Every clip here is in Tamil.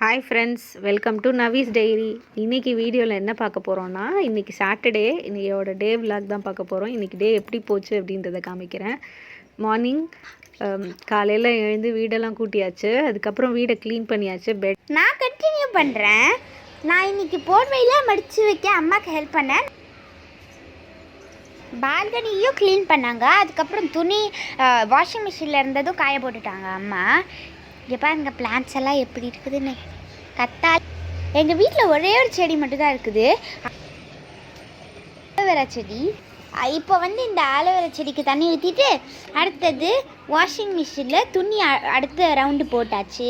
Hi friends, welcome to Navi's diary. இன்றைக்கி வீடியோவில் என்ன பார்க்க போகிறோன்னா, இன்றைக்கி சாட்டர்டே, இன்றைக்கியோட டே விலாக் தான் பார்க்க போகிறோம். இன்றைக்கி டே எப்படி போச்சு அப்படின்றத காமிக்கிறேன். மார்னிங் காலையில் எழுந்து வீடெல்லாம் கூட்டியாச்சு. அதுக்கப்புறம் வீடை க்ளீன் பண்ணியாச்சு. நான் கண்டினியூ பண்ணுறேன். நான் இன்றைக்கி போர்வையெல்லாம் மடித்து வைக்க அம்மாவுக்கு ஹெல்ப் பண்ணேன். பால்கனியும் க்ளீன் பண்ணாங்க. அதுக்கப்புறம் துணி வாஷிங் மிஷினில் இருந்ததும் காய போட்டுட்டாங்க அம்மா. இங்கே பாருங்க பிளான்ட்ஸ் எல்லாம் எப்படி இருக்குதுன்னு. கத்தால் எங்கள் வீட்டில் ஒரே ஒரு செடி மட்டும்தான் இருக்குது, ஆலோவேரா செடி. இப்போ இந்த ஆலோவேரா செடிக்கு தண்ணி ஊற்றிட்டு அடுத்தது வாஷிங் மிஷினில் துணி அடுத்த ரவுண்டு போட்டாச்சு.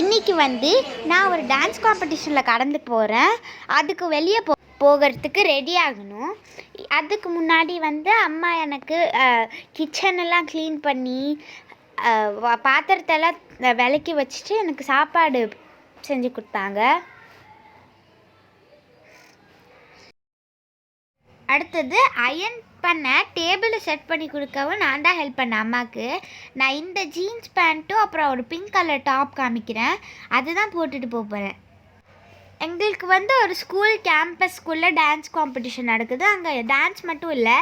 இன்றைக்கி நான் ஒரு டான்ஸ் காம்படிஷனில் கடந்து போகிறேன். அதுக்கு வெளியே போகிறதுக்கு ரெடி ஆகணும். அதுக்கு முன்னாடி அம்மா எனக்கு கிச்சனெல்லாம் க்ளீன் பண்ணி பாத்திரத்தெல்லாம் விளக்கி வச்சுட்டு எனக்கு சாப்பாடு செஞ்சு கொடுத்தாங்க. அடுத்தது அயன் பண்ண டேபிளை செட் பண்ணி கொடுக்கவும் நான் தான் ஹெல்ப் பண்ணேன் அம்மாவுக்கு. நான் இந்த ஜீன்ஸ் பேண்ட்டும் அப்புறம் ஒரு பிங்க் கலர் டாப் காமிக்கிறேன், அதுதான் போட்டுட்டு போகிறேன். எங்களுக்கு ஒரு ஸ்கூல் கேம்பஸ் ஸ்கூலில் டான்ஸ் காம்படிஷன் நடக்குது. அங்கே டான்ஸ் மட்டும் இல்லை,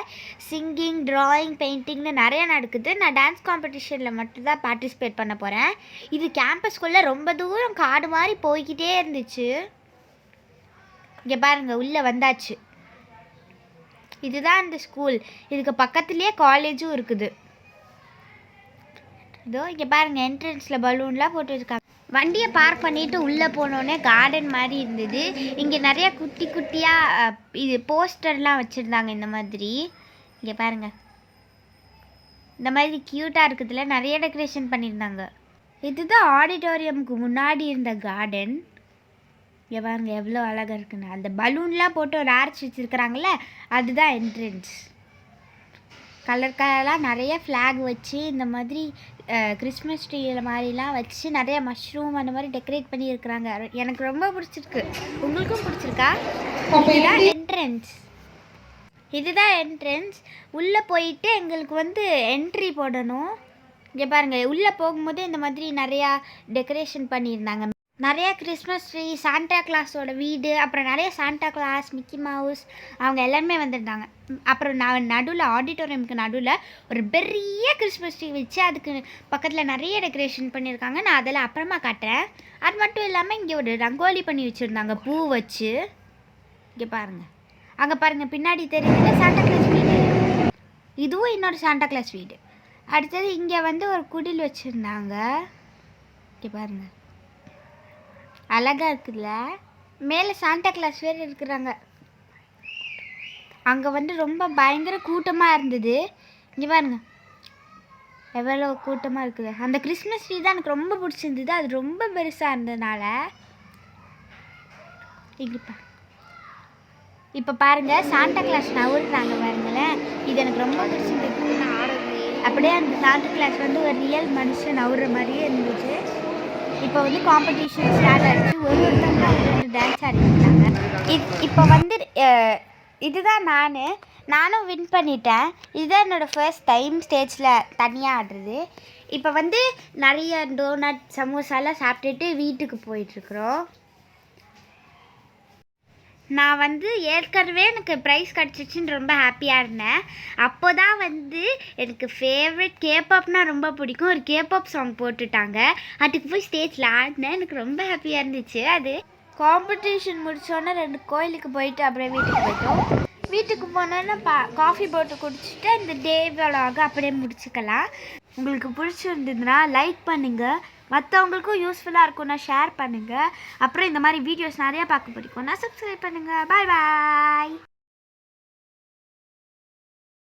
சிங்கிங், ட்ராயிங், பெயிண்டிங்னு நிறையா நடக்குது. நான் டான்ஸ் காம்படிஷனில் மட்டும்தான் பார்ட்டிசிபேட் பண்ண போகிறேன். இது கேம்பஸ் ஸ்கூலில் ரொம்ப தூரம் காடு மாதிரி போய்கிட்டே இருந்துச்சு. இங்கே பாருங்கள், உள்ளே வந்தாச்சு. இதுதான் இந்த ஸ்கூல். இதுக்கு பக்கத்துலேயே காலேஜும் இருக்குது. இதோ இங்கே பாருங்கள், என்ட்ரன்ஸில் பலூன்லாம் போட்டு வச்சுருக்காங்க. வண்டியை பார்க் பண்ணிவிட்டு உள்ளே போனோடனே கார்டன் மாதிரி இருந்தது. இங்கே நிறையா குட்டி குட்டியாக இது போஸ்டர்லாம் வச்சுருந்தாங்க. இந்த மாதிரி இங்கே பாருங்கள், இந்த மாதிரி க்யூட்டாக இருக்குதுல, நிறைய டெக்கரேஷன் பண்ணியிருந்தாங்க. இதுதான் ஆடிட்டோரியமுக்கு முன்னாடி இருந்த கார்டன். இங்கே பாருங்க எவ்வளோ அழகாக இருக்குன்னு. அந்த பலூன்லாம் போட்டு ஒரு ஆர்ச் வச்சுருக்குறாங்களே, அதுதான் என்ட்ரன்ஸ். கலர் கலராக நிறைய ஃப்ளாக் வச்சு இந்த மாதிரி கிறிஸ்மஸ் ட்ரீ மாதிரிலாம் வச்சு நிறைய மஷ்ரூம் அந்த மாதிரி டெக்கரேட் பண்ணியிருக்கிறாங்க. எனக்கு ரொம்ப பிடிச்சிருக்கு. உங்களுக்கும் பிடிச்சிருக்கா? இதுதான் என்ட்ரன்ஸ். உள்ளே போயிட்டு எங்களுக்கு என்ட்ரி போடணும். இங்கே பாருங்கள், உள்ளே போகும்போது இந்த மாதிரி நிறையா டெக்கரேஷன் பண்ணியிருந்தாங்க. நிறையா கிறிஸ்மஸ் ட்ரீ, சாண்டா கிளாஸோட வீடு, அப்புறம் நிறைய சாண்டா கிளாஸ், மிக்கி மவுஸ் அவங்க எல்லாருமே வந்திருந்தாங்க. அப்புறம் நான் நடுவில் ஆடிட்டோரியமுக்கு நடுவில் ஒரு பெரிய கிறிஸ்மஸ் ட்ரீ வச்சு அதுக்கு பக்கத்தில் நிறைய டெக்கரேஷன் பண்ணியிருக்காங்க. நான் அதெல்லாம் அப்புறமா காட்டுறேன். அது மட்டும் இல்லாமல் இங்கே ஒரு ரங்கோலி பண்ணி வச்சுருந்தாங்க பூ வச்சு. இங்கே பாருங்கள், அங்கே பாருங்கள் பின்னாடி தெரியுதுல சாண்டா கிளாஸ் வீடு. இதுவும் இன்னொரு சாண்டா கிளாஸ் வீடு. அடுத்தது இங்கே ஒரு குடில் வச்சுருந்தாங்க. இங்கே பாருங்கள் அழகாக இருக்குதுல்ல. மேலே சாண்டா கிளாஸ் வேறு இருக்கிறாங்க. அங்கே ரொம்ப பயங்கர கூட்டமாக இருந்தது. இங்கே பாருங்க எவ்வளோ கூட்டமாக இருக்குது. அந்த கிறிஸ்மஸ் ட்ரீ தான் எனக்கு ரொம்ப பிடிச்சிருந்தது. அது ரொம்ப பெருசாக இருந்ததுனால. இப்போ பாருங்கள் சாண்டா கிளாஸ் நவுறாங்க பாருங்களேன். இது எனக்கு ரொம்ப பிடிச்சிருந்தது. அப்படியே அந்த சாண்டா கிளாஸ் ஒரு ரியல் மனுஷன் நவுற மாதிரியே இருந்துச்சு. இப்போ காம்படிஷன் ஸ்டார்ட் ஆகிடுச்சு. ஒருத்தவங்க டான்ஸ் ஆடிட்டாங்க. இப்போ இதுதான் நானும் வின் பண்ணிட்டேன். இதுதான் என்னோடய ஃபர்ஸ்ட் டைம் ஸ்டேஜில் தனியாக ஆடுறது. இப்போ நிறைய டோனட், சமோசாலாம் சாப்பிட்டுட்டு வீட்டுக்கு போயிட்டுருக்குறோம். நான் ஏற்கனவே எனக்கு ப்ரைஸ் கிடச்சிச்சின்னு ரொம்ப ஹாப்பியாக இருந்தேன். அப்போ தான் எனக்கு ஃபேவரட் கேபாப்னால் ரொம்ப பிடிக்கும். ஒரு கேபாப் சாங் போட்டுட்டாங்க. அதுக்கு போய் ஸ்டேஜில் ஆடினேன். எனக்கு ரொம்ப ஹாப்பியாக இருந்துச்சு. அது காம்படிஷன் முடித்தோன்னே 2 கோயிலுக்கு போயிட்டு அப்படியே வீட்டுக்கு போயிட்டோம். வீட்டுக்கு போனோன்னே காஃபி போட்டு குடிச்சிட்டு இந்த டே விலாக அப்படியே முடிச்சுக்கலாம். உங்களுக்கு பிடிச்சிருந்ததுன்னா லைக் பண்ணுங்கள். மற்றவங்களுக்கும் யூஸ்ஃபுல்லாக இருக்கும்னா ஷேர் பண்ணுங்கள். அப்புறம் இந்த மாதிரி வீடியோஸ் நிறையா பார்க்க பிடிக்கும்னா சப்ஸ்கிரைப் பண்ணுங்கள். பாய் பாய்.